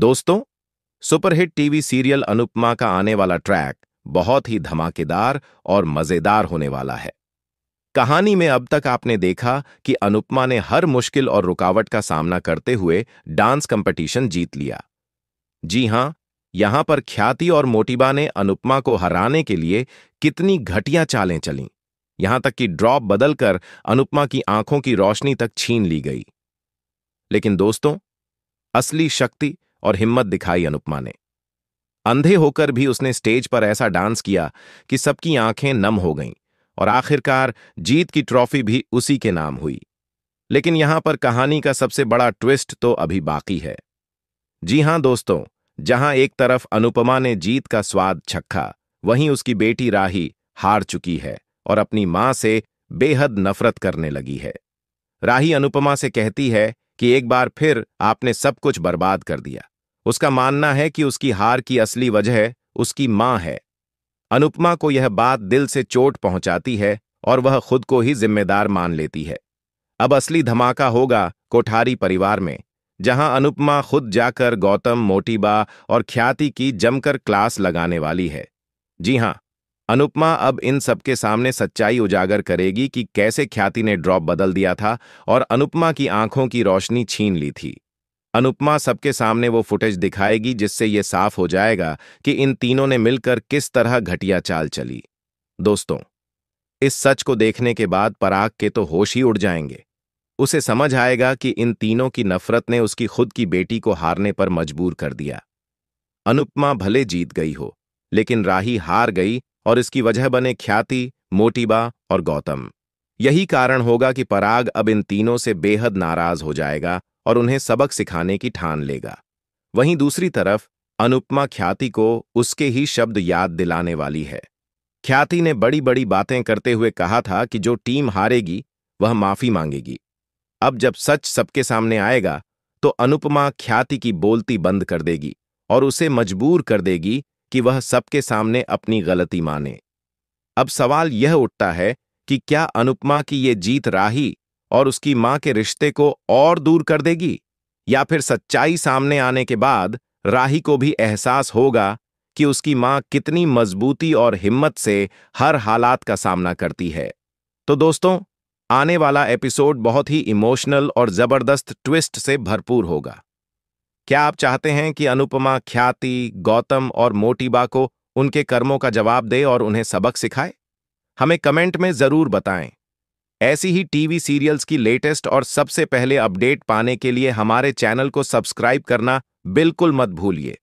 दोस्तों, superhit TV serial Anupama का आने वाला ट्रैक बहुत ही धमाकेदार और मजेदार होने वाला है। कहानी में अब तक आपने देखा कि अनुपमा ने हर मुश्किल और रुकावट का सामना करते हुए डांस कंपटीशन जीत लिया। जी हां, यहां पर ख्याति और मोटिबा ने अनुपमा को हराने के लिए कितनी घटिया चालें चलीं। यहां तक कि ड्रॉप बदलकर अनुपमा की आंखों की रोशनी तक छीन ली गई। लेकिन दोस्तों, असली शक्ति और हिम्मत दिखाई अनुपमा ने। अंधे होकर भी उसने स्टेज पर ऐसा डांस किया कि सबकी आंखें नम हो गईं और आखिरकार जीत की ट्रॉफी भी उसी के नाम हुई। लेकिन यहां पर कहानी का सबसे बड़ा ट्विस्ट तो अभी बाकी है। जी हां दोस्तों, जहां एक तरफ अनुपमा ने जीत का स्वाद चखा, वहीं उसकी बेटी राही हार चुकी है और अपनी मां से बेहद नफरत करने लगी है। राही अनुपमा से कहती है कि एक बार फिर आपने सब कुछ बर्बाद कर दिया। उसका मानना है कि उसकी हार की असली वजह उसकी मां है। अनुपमा को यह बात दिल से चोट पहुंचाती है और वह खुद को ही जिम्मेदार मान लेती है। अब असली धमाका होगा कोठारी परिवार में, जहां अनुपमा खुद जाकर गौतम, मोटिबा और ख्याति की जमकर क्लास लगाने वाली है। जी हां, अनुपमा अब इन सबके सामने सच्चाई उजागर करेगी कि कैसे ख्याति ने ड्रॉप बदल दिया था और अनुपमा की आंखों की रोशनी छीन ली थी। अनुपमा सबके सामने वो फुटेज दिखाएगी जिससे ये साफ हो जाएगा कि इन तीनों ने मिलकर किस तरह घटिया चाल चली। दोस्तों, इस सच को देखने के बाद पराग के तो होश ही उड़ जाएंगे। उसे समझ आएगा कि इन तीनों की नफरत ने उसकी खुद की बेटी को हारने पर मजबूर कर दिया। अनुपमा भले जीत गई हो, लेकिन राही हार गई और इसकी वजह बने ख्याति, मोटिबा और गौतम। यही कारण होगा कि पराग अब इन तीनों से बेहद नाराज हो जाएगा और उन्हें सबक सिखाने की ठान लेगा। वहीं दूसरी तरफ अनुपमा ख्याति को उसके ही शब्द याद दिलाने वाली है। ख्याति ने बड़ी बड़ी बातें करते हुए कहा था कि जो टीम हारेगी वह माफी मांगेगी। अब जब सच सबके सामने आएगा तो अनुपमा ख्याति की बोलती बंद कर देगी और उसे मजबूर कर देगी कि वह सबके सामने अपनी गलती माने। अब सवाल यह उठता है कि क्या अनुपमा की ये जीत राही और उसकी मां के रिश्ते को और दूर कर देगी, या फिर सच्चाई सामने आने के बाद राही को भी एहसास होगा कि उसकी मां कितनी मजबूती और हिम्मत से हर हालात का सामना करती है। तो दोस्तों, आने वाला एपिसोड बहुत ही इमोशनल और जबरदस्त ट्विस्ट से भरपूर होगा। क्या आप चाहते हैं कि अनुपमा ख्याति, गौतम और मोटिबा को उनके कर्मों का जवाब दे और उन्हें सबक सिखाए? हमें कमेंट में जरूर बताएं। ऐसी ही टीवी सीरियल्स की लेटेस्ट और सबसे पहले अपडेट पाने के लिए हमारे चैनल को सब्सक्राइब करना बिल्कुल मत भूलिए।